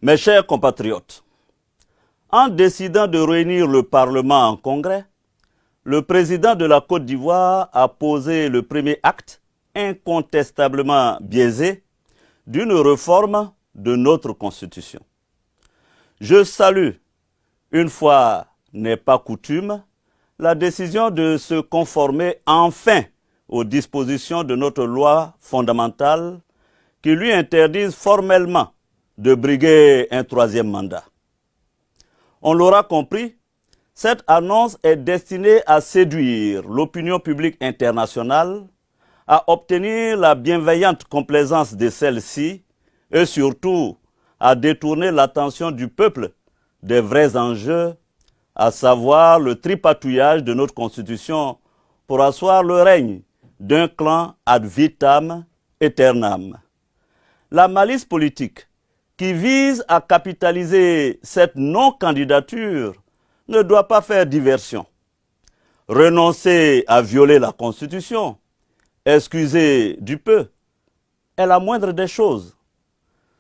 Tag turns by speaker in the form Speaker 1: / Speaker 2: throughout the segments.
Speaker 1: Mes chers compatriotes, en décidant de réunir le Parlement en congrès, le président de la Côte d'Ivoire a posé le premier acte, incontestablement biaisé, d'une réforme de notre Constitution. Je salue, une fois n'est pas coutume, la décision de se conformer enfin aux dispositions de notre loi fondamentale qui lui interdisent formellement de briguer un troisième mandat. On l'aura compris, cette annonce est destinée à séduire l'opinion publique internationale, à obtenir la bienveillante complaisance de celle-ci et surtout à détourner l'attention du peuple des vrais enjeux, à savoir le tripatouillage de notre Constitution pour asseoir le règne d'un clan ad vitam aeternam. La malice politique qui vise à capitaliser cette non-candidature ne doit pas faire diversion. Renoncer à violer la Constitution, excuser du peu, est la moindre des choses.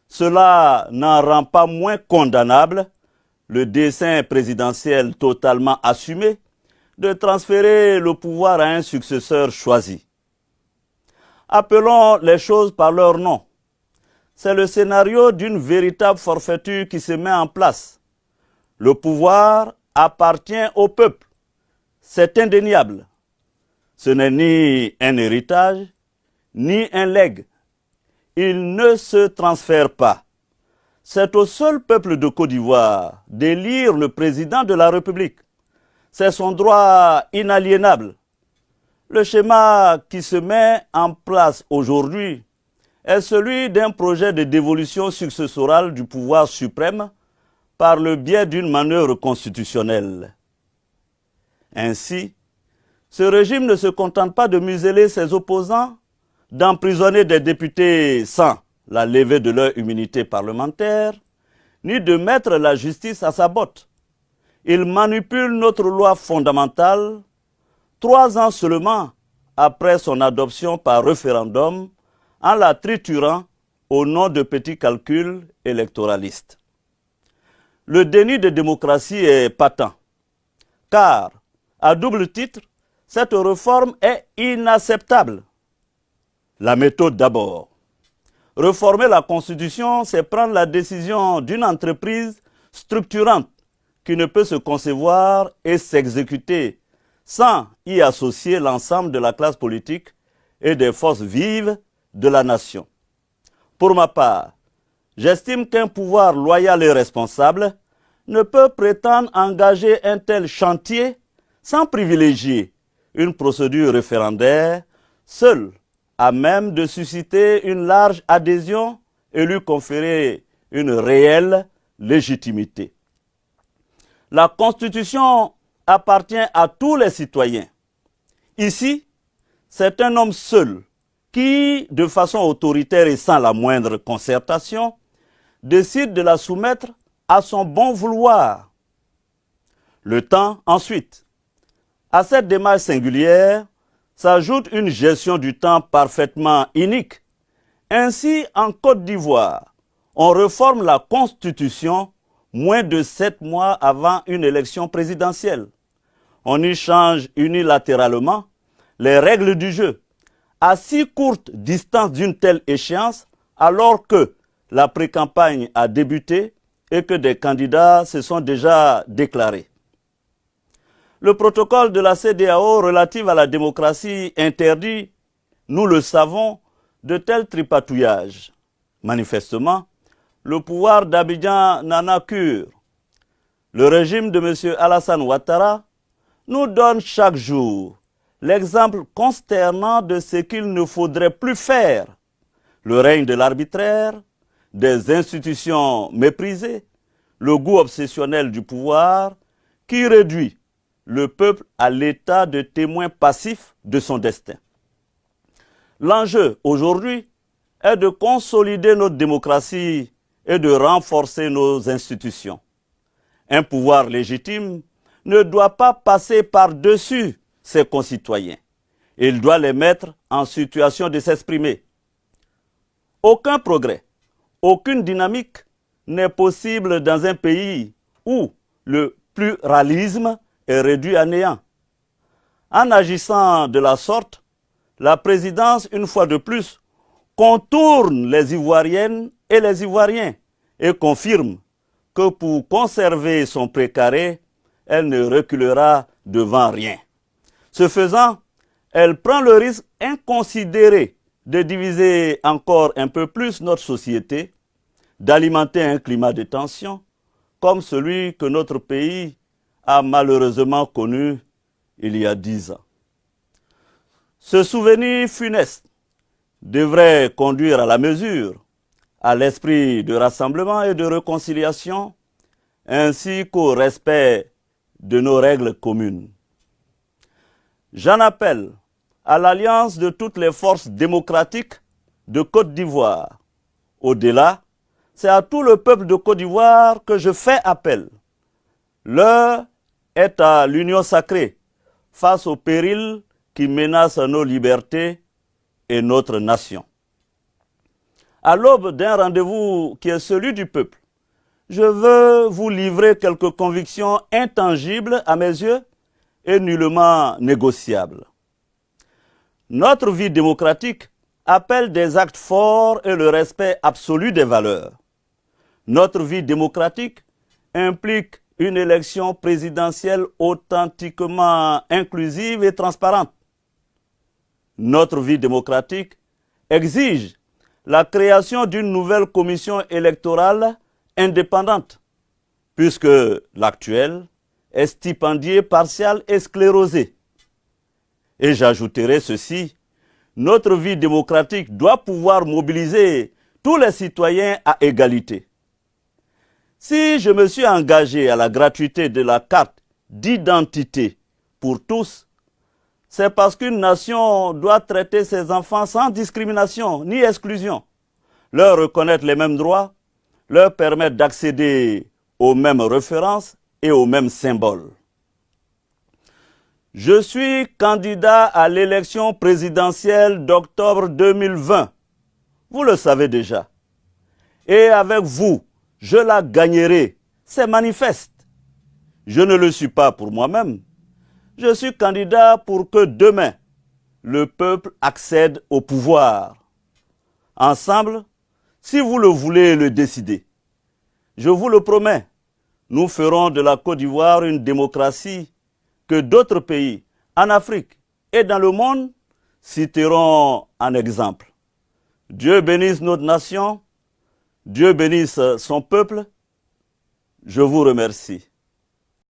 Speaker 1: Cela n'en rend pas moins condamnable le dessein présidentiel totalement assumé de transférer le pouvoir à un successeur choisi. Appelons les choses par leur nom. C'est le scénario d'une véritable forfaiture qui se met en place. Le pouvoir appartient au peuple. C'est indéniable. Ce n'est ni un héritage, ni un legs. Il ne se transfère pas. C'est au seul peuple de Côte d'Ivoire d'élire le président de la République. C'est son droit inaliénable. Le schéma qui se met en place aujourd'hui est celui d'un projet de dévolution successorale du pouvoir suprême par le biais d'une manœuvre constitutionnelle. Ainsi, ce régime ne se contente pas de museler ses opposants, d'emprisonner des députés sans la levée de leur immunité parlementaire, ni de mettre la justice à sa botte. Il manipule notre loi fondamentale 3 ans seulement après son adoption par référendum en la triturant au nom de petits calculs électoralistes. Le déni de démocratie est patent, car, à double titre, cette réforme est inacceptable. La méthode d'abord. Réformer la Constitution, c'est prendre la décision d'une entreprise structurante qui ne peut se concevoir et s'exécuter sans y associer l'ensemble de la classe politique et des forces vives de la nation. Pour ma part, j'estime qu'un pouvoir loyal et responsable ne peut prétendre engager un tel chantier sans privilégier une procédure référendaire seule à même de susciter une large adhésion et lui conférer une réelle légitimité. La Constitution appartient à tous les citoyens. Ici, c'est un homme seul qui, de façon autoritaire et sans la moindre concertation, décide de la soumettre à son bon vouloir. Le temps, ensuite. À cette démarche singulière s'ajoute une gestion du temps parfaitement inique. Ainsi, en Côte d'Ivoire, on réforme la Constitution moins de 7 mois avant une élection présidentielle. On y change unilatéralement les règles du jeu à si courte distance d'une telle échéance, alors que la pré-campagne a débuté et que des candidats se sont déjà déclarés. Le protocole de la CEDEAO relatif à la démocratie interdit, nous le savons, de tels tripatouillages. Manifestement, le pouvoir d'Abidjan n'en a cure. Le régime de M. Alassane Ouattara nous donne chaque jour l'exemple consternant de ce qu'il ne faudrait plus faire. Le règne de l'arbitraire, des institutions méprisées, le goût obsessionnel du pouvoir qui réduit le peuple à l'état de témoin passif de son destin. L'enjeu aujourd'hui est de consolider notre démocratie et de renforcer nos institutions. Un pouvoir légitime ne doit pas passer par-dessus ses concitoyens. Il doit les mettre en situation de s'exprimer. Aucun progrès, aucune dynamique n'est possible dans un pays où le pluralisme est réduit à néant. En agissant de la sorte, la présidence, une fois de plus, contourne les Ivoiriennes et les Ivoiriens et confirme que pour conserver son précaré, elle ne reculera devant rien. Ce faisant, elle prend le risque inconsidéré de diviser encore un peu plus notre société, d'alimenter un climat de tension comme celui que notre pays a malheureusement connu il y a 10 ans. Ce souvenir funeste devrait conduire à la mesure, à l'esprit de rassemblement et de réconciliation, ainsi qu'au respect de nos règles communes. J'en appelle à l'alliance de toutes les forces démocratiques de Côte d'Ivoire. Au-delà, c'est à tout le peuple de Côte d'Ivoire que je fais appel. L'heure est à l'union sacrée face aux périls qui menacent nos libertés et notre nation. À l'aube d'un rendez-vous qui est celui du peuple, je veux vous livrer quelques convictions intangibles à mes yeux et nullement négociables. Notre vie démocratique appelle des actes forts et le respect absolu des valeurs. Notre vie démocratique implique une élection présidentielle authentiquement inclusive et transparente. Notre vie démocratique exige la création d'une nouvelle commission électorale indépendante, puisque l'actuelle est stipendiée, partiale et sclérosée. Et j'ajouterai ceci, notre vie démocratique doit pouvoir mobiliser tous les citoyens à égalité. Si je me suis engagé à la gratuité de la carte d'identité pour tous, c'est parce qu'une nation doit traiter ses enfants sans discrimination ni exclusion, leur reconnaître les mêmes droits, leur permettre d'accéder aux mêmes références et aux mêmes symboles. Je suis candidat à l'élection présidentielle d'octobre 2020. Vous le savez déjà. Et avec vous, je la gagnerai. C'est manifeste. Je ne le suis pas pour moi-même. Je suis candidat pour que demain, le peuple accède au pouvoir. Ensemble, si vous le voulez le décider, je vous le promets, nous ferons de la Côte d'Ivoire une démocratie que d'autres pays en Afrique et dans le monde citeront en exemple. Dieu bénisse notre nation, Dieu bénisse son peuple. Je vous remercie.